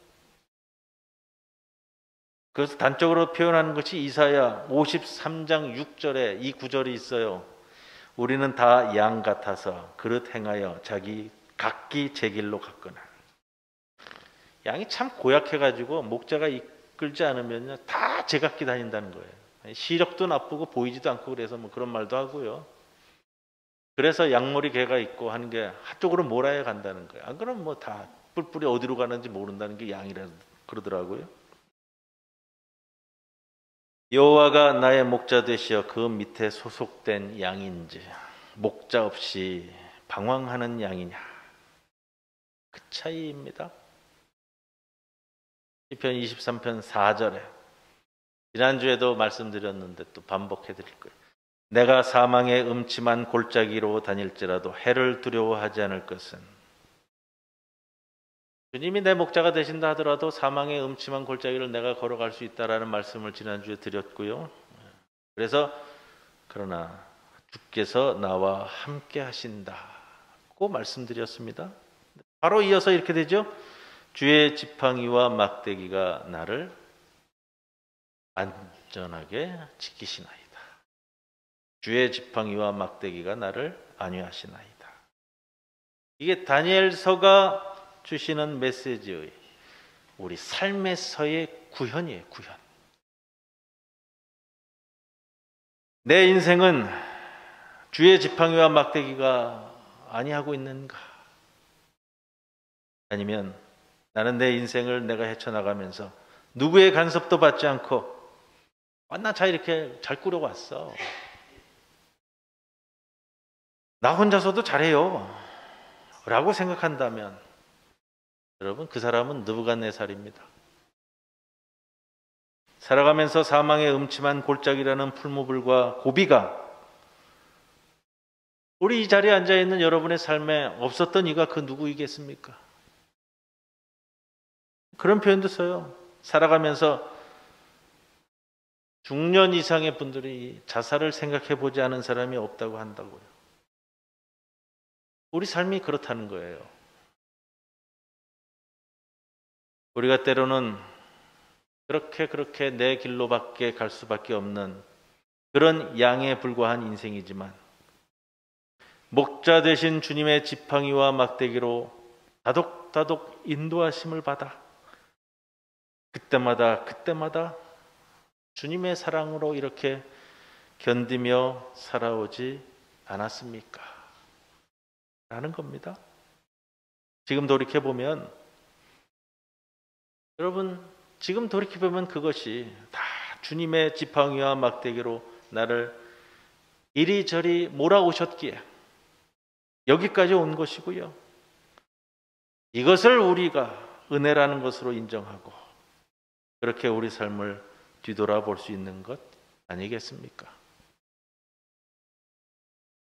그래서 단적으로 표현하는 것이 이사야 53장 6절에 이 구절이 있어요. 우리는 다 양 같아서 그릇 행하여 자기 각기 제 길로 갔거나. 양이 참 고약해가지고 목자가 이끌지 않으면 다 제각기 다닌다는 거예요. 시력도 나쁘고 보이지도 않고 그래서 뭐 그런 말도 하고요. 그래서 양머리 개가 있고 하는 게 한쪽으로 몰아야 간다는 거예요. 안 그러면 뭐 다 뿔뿔이 어디로 가는지 모른다는 게 양이라 그러더라고요. 여호와가 나의 목자 되시어 그 밑에 소속된 양인지 목자 없이 방황하는 양이냐, 그 차이입니다. 시편 23편 4절에 지난주에도 말씀드렸는데 또 반복해 드릴 거예요. 내가 사망의 음침한 골짜기로 다닐지라도 해를 두려워하지 않을 것은. 주님이 내 목자가 되신다 하더라도 사망의 음침한 골짜기를 내가 걸어갈 수 있다라는 말씀을 지난주에 드렸고요. 그래서 그러나 주께서 나와 함께 하신다고 말씀드렸습니다. 바로 이어서 이렇게 되죠. 주의 지팡이와 막대기가 나를 안전하게 지키시나이다. 주의 지팡이와 막대기가 나를 안위하시나이다. 이게 다니엘서가 주시는 메시지의 우리 삶에서의 구현이에요. 구현. 내 인생은 주의 지팡이와 막대기가 아니하고 있는가? 아니면 나는 내 인생을 내가 헤쳐나가면서 누구의 간섭도 받지 않고 나 잘 이렇게 잘 꾸려왔어. 나 혼자서도 잘해요. 라고 생각한다면 여러분, 그 사람은 느부갓네살입니다. 살아가면서 사망의 음침한 골짜기라는 풀무불과 고비가 우리 이 자리에 앉아있는 여러분의 삶에 없었던 이가 그 누구이겠습니까? 그런 표현도 써요. 살아가면서 중년 이상의 분들이 자살을 생각해 보지 않은 사람이 없다고 한다고요. 우리 삶이 그렇다는 거예요. 우리가 때로는 그렇게 내 길로밖에 갈 수밖에 없는 그런 양에 불과한 인생이지만 목자 되신 주님의 지팡이와 막대기로 다독다독 인도하심을 받아 그때마다 주님의 사랑으로 이렇게 견디며 살아오지 않았습니까? 라는 겁니다. 지금 돌이켜보면 여러분, 지금 돌이켜보면 그것이 다 주님의 지팡이와 막대기로 나를 이리저리 몰아오셨기에 여기까지 온 것이고요. 이것을 우리가 은혜라는 것으로 인정하고 그렇게 우리 삶을 뒤돌아볼 수 있는 것 아니겠습니까?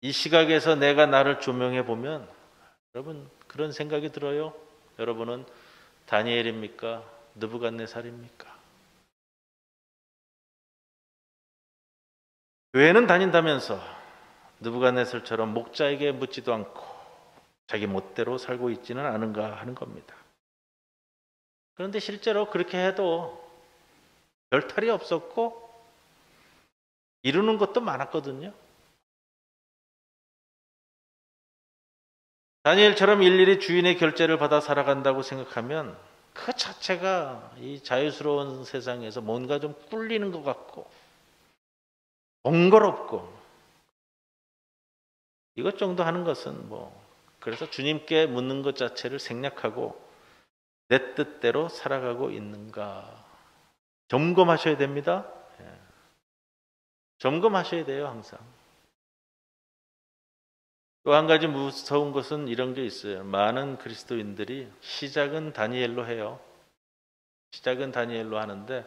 이 시각에서 내가 나를 조명해 보면 여러분 그런 생각이 들어요? 여러분은 다니엘입니까? 느부갓네살입니까? 교회는 다닌다면서 느부갓네살처럼 목자에게 묻지도 않고 자기 멋대로 살고 있지는 않은가 하는 겁니다. 그런데 실제로 그렇게 해도 별 탈이 없었고 이루는 것도 많았거든요. 다니엘처럼 일일이 주인의 결제를 받아 살아간다고 생각하면 그 자체가 이 자유스러운 세상에서 뭔가 좀 꿀리는 것 같고 번거롭고 이것 정도 하는 것은 그래서 주님께 묻는 것 자체를 생략하고 내 뜻대로 살아가고 있는가 점검하셔야 됩니다. 점검하셔야 돼요, 항상. 또 한 가지 무서운 것은 이런 게 있어요. 많은 그리스도인들이 시작은 다니엘로 해요. 시작은 다니엘로 하는데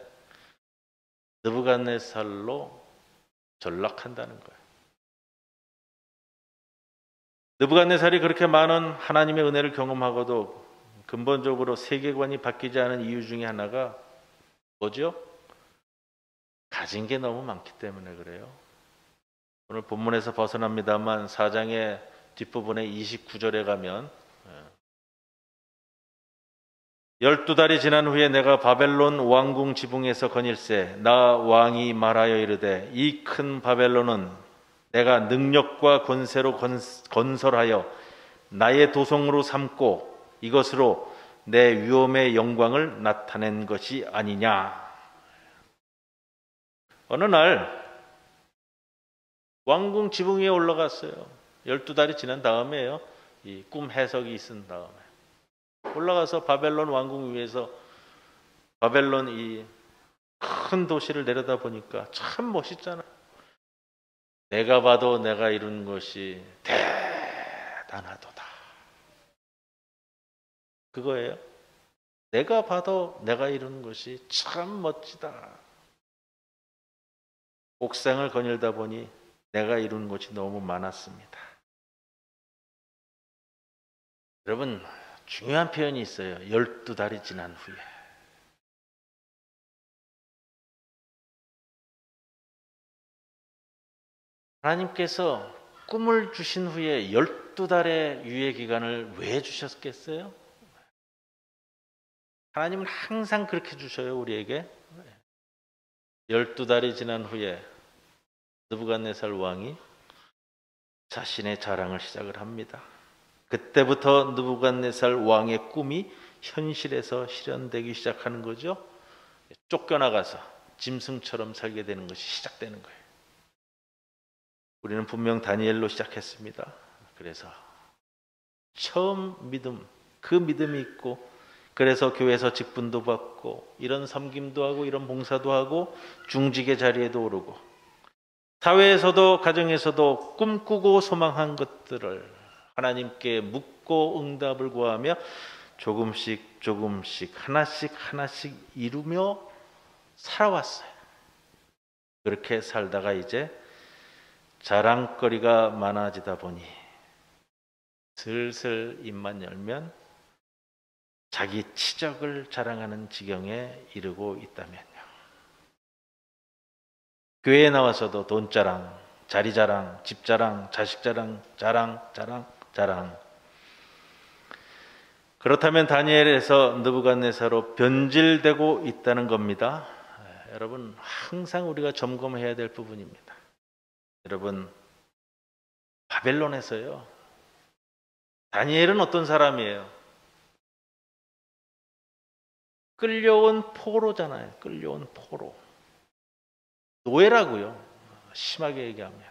느부갓네살로 전락한다는 거예요. 느부갓네살이 그렇게 많은 하나님의 은혜를 경험하고도 근본적으로 세계관이 바뀌지 않은 이유 중에 하나가 뭐죠? 가진 게 너무 많기 때문에 그래요. 오늘 본문에서 벗어납니다만 4장의 뒷부분에 29절에 가면 12달이 지난 후에 내가 바벨론 왕궁 지붕에서 거닐세 나 왕이 말하여 이르되 이 큰 바벨론은 내가 능력과 권세로 건설하여 나의 도성으로 삼고 이것으로 내 위엄의 영광을 나타낸 것이 아니냐. 어느 날 왕궁 지붕 위에 올라갔어요. 12달이 지난 다음에요. 이 꿈 해석이 있은 다음에 올라가서 바벨론 왕궁 위에서 바벨론 이 큰 도시를 내려다 보니까 참 멋있잖아요. 내가 봐도 내가 이룬 것이 대단하도다. 그거예요. 내가 봐도 내가 이룬 것이 참 멋지다. 옥상을 거닐다 보니 내가 이룬 것이 너무 많았습니다. 여러분 중요한 표현이 있어요. 12달이 지난 후에. 하나님께서 꿈을 주신 후에 12달의 유예 기간을 왜 주셨겠어요? 하나님은 항상 그렇게 주셔요, 우리에게. 12달이 지난 후에 느부갓네살 왕이 자신의 자랑을 시작을 합니다. 그때부터 느부갓네살 왕의 꿈이 현실에서 실현되기 시작하는 거죠. 쫓겨나가서 짐승처럼 살게 되는 것이 시작되는 거예요. 우리는 분명 다니엘로 시작했습니다. 그래서 처음 믿음, 그 믿음이 있고 그래서 교회에서 직분도 받고 이런 섬김도 하고 이런 봉사도 하고 중직의 자리에도 오르고 사회에서도 가정에서도 꿈꾸고 소망한 것들을 하나님께 묻고 응답을 구하며 조금씩 하나씩 이루며 살아왔어요. 그렇게 살다가 이제 자랑거리가 많아지다 보니 슬슬 입만 열면 자기 치적을 자랑하는 지경에 이르고 있다면요. 교회에 나와서도 돈 자랑, 자리 자랑, 집 자랑, 자식 자랑, 자랑. 그렇다면 다니엘에서 느부갓네살로 변질되고 있다는 겁니다. 여러분 항상 우리가 점검해야 될 부분입니다. 여러분 바벨론에서요. 다니엘은 어떤 사람이에요? 끌려온 포로잖아요. 끌려온 포로. 노예라고요. 심하게 얘기하면.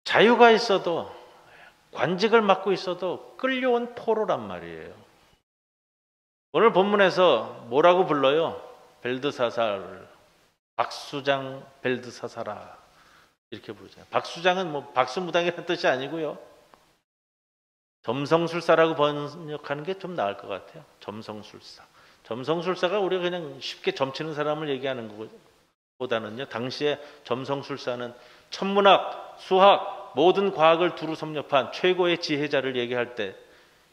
자유가 있어도 관직을 맡고 있어도 끌려온 포로란 말이에요. 오늘 본문에서 뭐라고 불러요? 벨드사살, 박수장 벨드사살아 이렇게 부르잖아요. 박수장은 박수무당이라는 뜻이 아니고요. 점성술사라고 번역하는 게 좀 나을 것 같아요. 점성술사. 점성술사가 우리가 그냥 쉽게 점치는 사람을 얘기하는 것보다는요. 당시에 점성술사는 천문학, 수학, 모든 과학을 두루 섭렵한 최고의 지혜자를 얘기할 때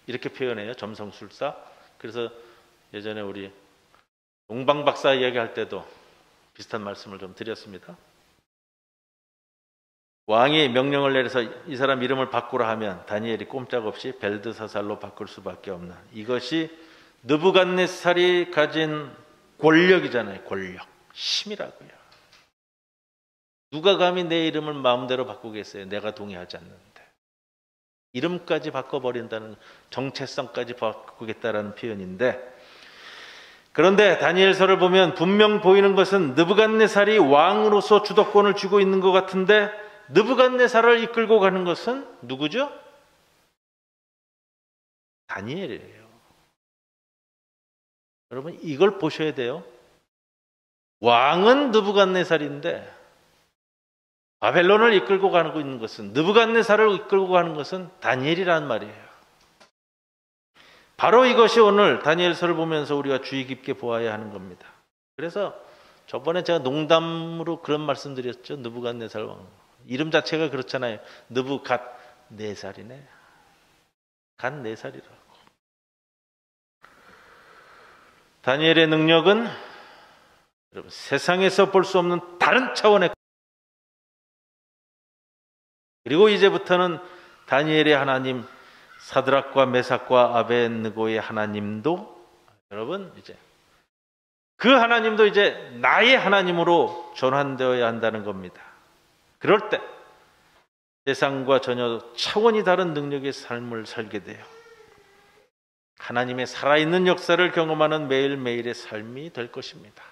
이렇게 표현해요. 점성술사. 그래서 예전에 우리 동방 박사 이야기할 때도 비슷한 말씀을 좀 드렸습니다. 왕이 명령을 내려서 이 사람 이름을 바꾸라 하면 다니엘이 꼼짝없이 벨드사살로 바꿀 수밖에 없는, 이것이 느부갓네살이 가진 권력이잖아요. 권력, 힘이라고요. 누가 감히 내 이름을 마음대로 바꾸겠어요? 내가 동의하지 않는데. 이름까지 바꿔버린다는, 정체성까지 바꾸겠다라는 표현인데, 그런데 다니엘서를 보면 분명 보이는 것은 느부갓네살이 왕으로서 주도권을 쥐고 있는 것 같은데, 느부갓네살을 이끌고 가는 것은 누구죠? 다니엘이에요. 여러분, 이걸 보셔야 돼요. 왕은 느부갓네살인데 바벨론을 이끌고 가고 있는 것은, 느부갓네살을 이끌고 가는 것은 다니엘이라는 말이에요. 바로 이것이 오늘 다니엘서를 보면서 우리가 주의 깊게 보아야 하는 겁니다. 그래서 저번에 제가 농담으로 그런 말씀드렸죠. 느부갓네살 왕. 이름 자체가 그렇잖아요. 느부갓네살이네. 갓네살이라고. 다니엘의 능력은 여러분, 세상에서 볼 수 없는 다른 차원의, 그리고 이제부터는 다니엘의 하나님 사드락과 메삭과 아벳느고의 하나님도, 여러분, 이제 그 하나님도 이제 나의 하나님으로 전환되어야 한다는 겁니다. 그럴 때 세상과 전혀 차원이 다른 능력의 삶을 살게 돼요. 하나님의 살아있는 역사를 경험하는 매일매일의 삶이 될 것입니다.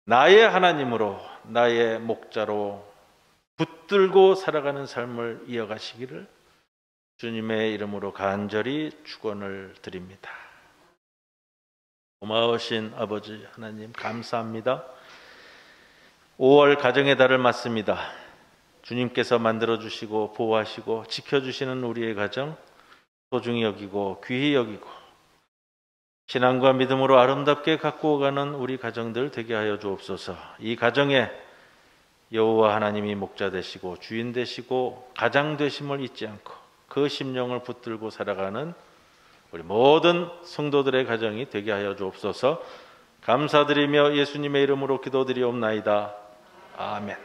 나의 하나님으로, 나의 목자로 붙들고 살아가는 삶을 이어가시기를 주님의 이름으로 간절히 축원을 드립니다. 고마우신 아버지 하나님, 감사합니다. 5월 가정의 달을 맞습니다. 주님께서 만들어주시고 보호하시고 지켜주시는 우리의 가정 소중히 여기고 귀히 여기고 신앙과 믿음으로 아름답게 갖고 가는 우리 가정들 되게 하여 주옵소서. 이 가정에 여호와 하나님이 목자 되시고 주인 되시고 가장 되심을 잊지 않고 그 심령을 붙들고 살아가는 우리 모든 성도들의 가정이 되게 하여 주옵소서. 감사드리며 예수님의 이름으로 기도드리옵나이다. 아멘.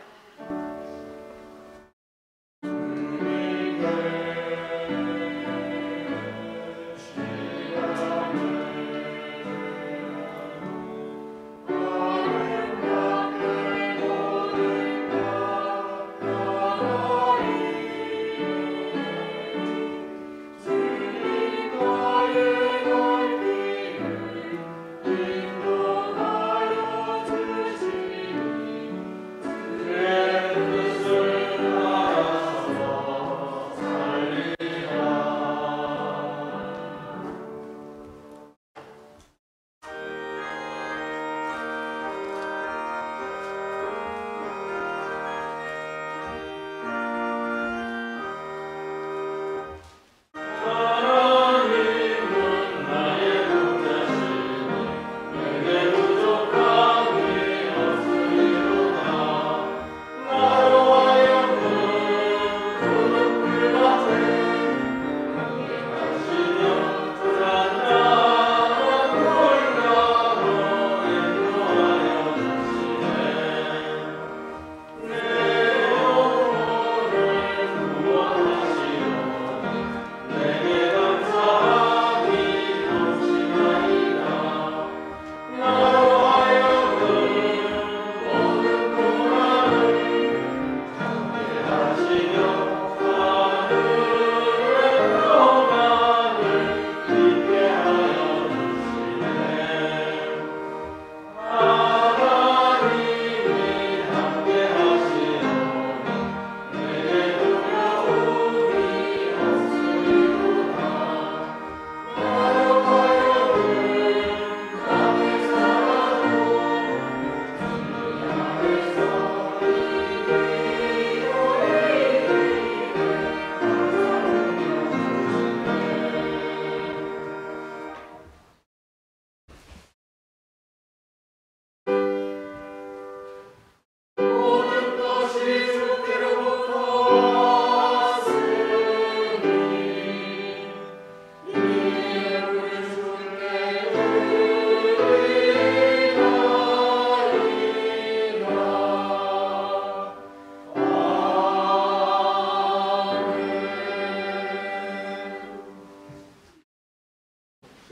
Yeah.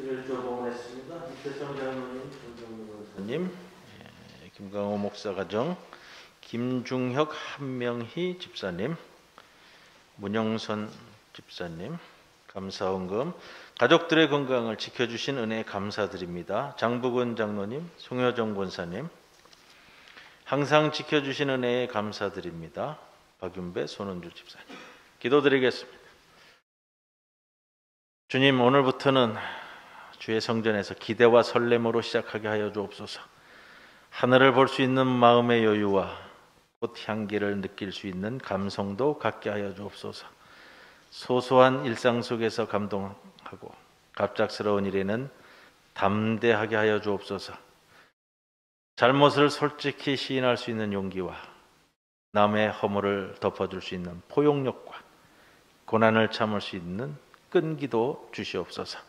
주일조 봉헌했습니다. 이태성 장로님, 전정무 권사님, 김강호 목사 가정, 김중혁 한명희 집사님, 문영선 집사님, 감사원금, 가족들의 건강을 지켜주신 은혜에 감사드립니다. 장부근 장로님, 송효정 권사님, 항상 지켜주신 은혜에 감사드립니다. 박윤배, 손은주 집사님, 기도드리겠습니다. 주님, 오늘부터는 주의 성전에서 기대와 설렘으로 시작하게 하여 주옵소서. 하늘을 볼 수 있는 마음의 여유와 꽃 향기를 느낄 수 있는 감성도 갖게 하여 주옵소서. 소소한 일상 속에서 감동하고 갑작스러운 일에는 담대하게 하여 주옵소서. 잘못을 솔직히 시인할 수 있는 용기와 남의 허물을 덮어줄 수 있는 포용력과 고난을 참을 수 있는 끈기도 주시옵소서.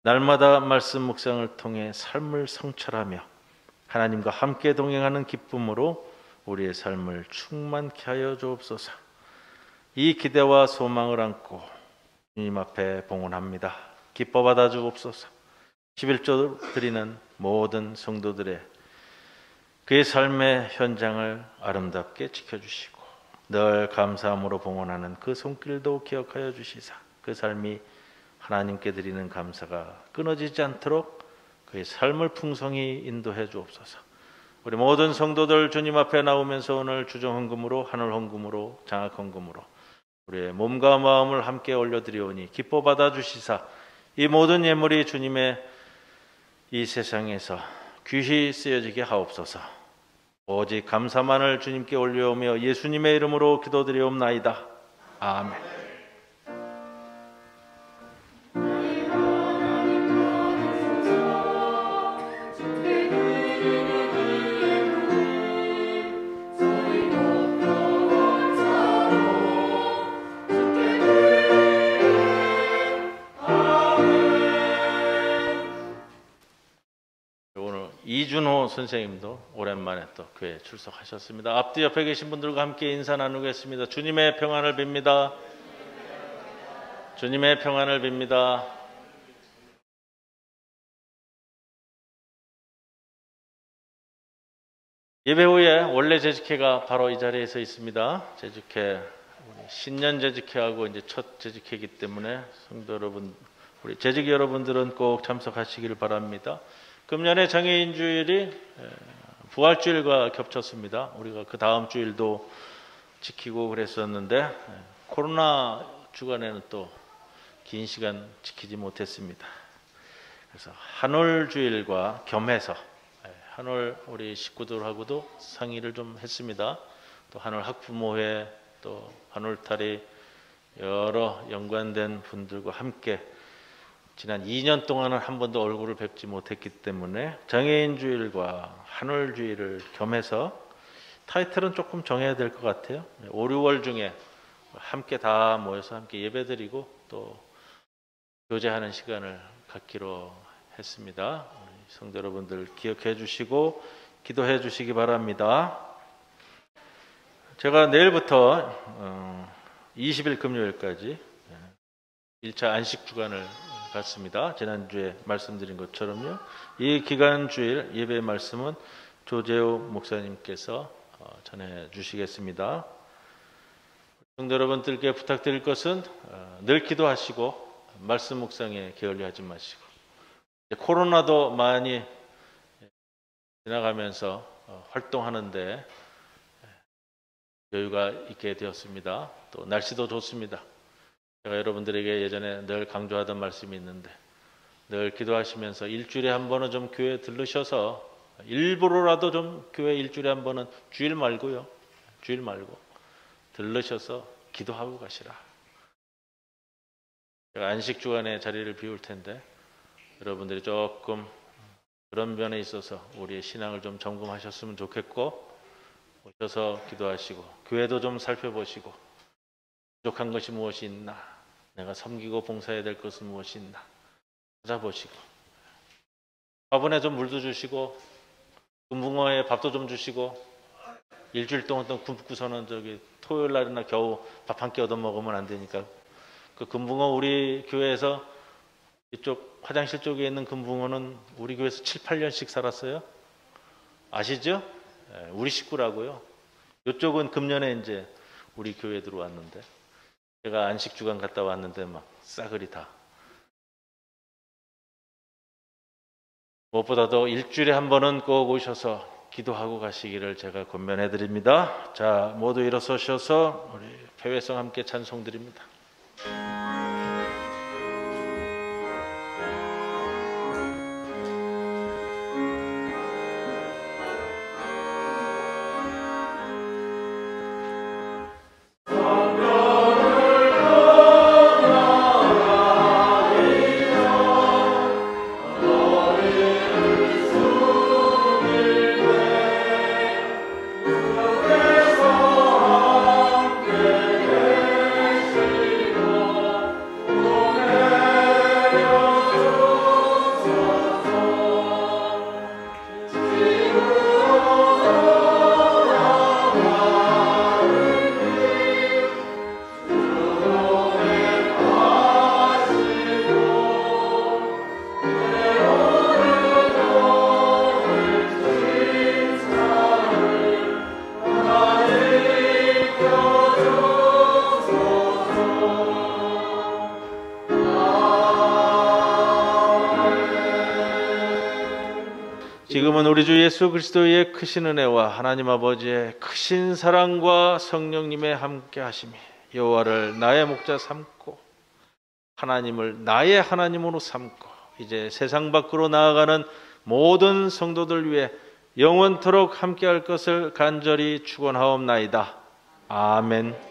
날마다 말씀 묵상을 통해 삶을 성찰하며 하나님과 함께 동행하는 기쁨으로 우리의 삶을 충만케 하여 주옵소서. 이 기대와 소망을 안고 주님 앞에 봉헌합니다. 기뻐 받아 주옵소서. 11조 드리는 모든 성도들의 그의 삶의 현장을 아름답게 지켜주시고 늘 감사함으로 봉헌하는 그 손길도 기억하여 주시사 그 삶이 하나님께 드리는 감사가 끊어지지 않도록 그의 삶을 풍성히 인도해 주옵소서. 우리 모든 성도들 주님 앞에 나오면서 오늘 주정헌금으로, 하늘헌금으로, 장학헌금으로 우리의 몸과 마음을 함께 올려드리오니 기뻐 받아주시사 이 모든 예물이 주님의 이 세상에서 귀히 쓰여지게 하옵소서. 오직 감사만을 주님께 올려오며 예수님의 이름으로 기도드리옵나이다. 아멘. 이준호 선생님도 오랜만에 또 교회에 출석하셨습니다. 앞뒤 옆에 계신 분들과 함께 인사 나누겠습니다. 주님의 평안을 빕니다. 주님의 평안을 빕니다. 예배 후에 원래 재직회가 바로 이 자리에 서 있습니다. 재직회, 우리 신년 재직회하고 이제 첫 재직회이기 때문에 성도 여러분, 우리 재직 여러분들은 꼭 참석하시길 바랍니다. 금년에 장애인 주일이 부활주일과 겹쳤습니다. 우리가 그 다음 주일도 지키고 그랬었는데 코로나 주간에는 또 긴 시간 지키지 못했습니다. 그래서 한올주일과 겸해서 한올 우리 식구들하고도 상의를 좀 했습니다. 또 한올 학부모회, 또 한올탈이 여러 연관된 분들과 함께 지난 2년 동안은 한 번도 얼굴을 뵙지 못했기 때문에 장애인 주일과 한올 주일을 겸해서 타이틀은 조금 정해야 될 것 같아요. 5, 6월 중에 함께 다 모여서 함께 예배드리고 또 교제하는 시간을 갖기로 했습니다. 우리 성도 여러분들 기억해 주시고 기도해 주시기 바랍니다. 제가 내일부터 20일 금요일까지 1차 안식 주간을 갖습니다. 지난주에 말씀드린 것처럼요. 이 기간 주일 예배 말씀은 조재호 목사님께서 전해 주시겠습니다. 성도 여러분들께 부탁드릴 것은 늘 기도하시고 말씀 묵상에 게을리하지 마시고 코로나도 많이 지나가면서 활동하는데 여유가 있게 되었습니다. 또 날씨도 좋습니다. 제가 여러분들에게 예전에 늘 강조하던 말씀이 있는데 늘 기도하시면서 일주일에 한 번은 좀 교회 들르셔서 일부러라도 좀 교회 일주일에 한 번은 주일 말고 들르셔서 기도하고 가시라. 제가 안식 주간에 자리를 비울 텐데 여러분들이 조금 그런 면에 있어서 우리의 신앙을 좀 점검하셨으면 좋겠고 오셔서 기도하시고 교회도 좀 살펴보시고 부족한 것이 무엇이 있나, 내가 섬기고 봉사해야 될 것은 무엇이 있나 찾아보시고 화분에 좀 물도 주시고 금붕어에 밥도 좀 주시고 일주일 동안 또 굶고서는 토요일 날이나 겨우 밥 한 끼 얻어 먹으면 안 되니까 그 금붕어 우리 교회에서 이쪽 화장실 쪽에 있는 금붕어는 우리 교회에서 7, 8년씩 살았어요. 아시죠? 우리 식구라고요. 이쪽은 금년에 이제 우리 교회에 들어왔는데, 제가 안식주간 갔다 왔는데 막 싸그리 다. 무엇보다도 일주일에 한 번은 꼭 오셔서 기도하고 가시기를 제가 권면해 드립니다. 자, 모두 일어서셔서 우리 회회성 함께 찬송 드립니다. 지금은 우리 주 예수 그리스도의 크신 은혜와 하나님 아버지의 크신 사랑과 성령님의 함께 하심이 여호와를 나의 목자 삼고 하나님을 나의 하나님으로 삼고 이제 세상 밖으로 나아가는 모든 성도들 위해 영원토록 함께할 것을 간절히 축원하옵나이다. 아멘.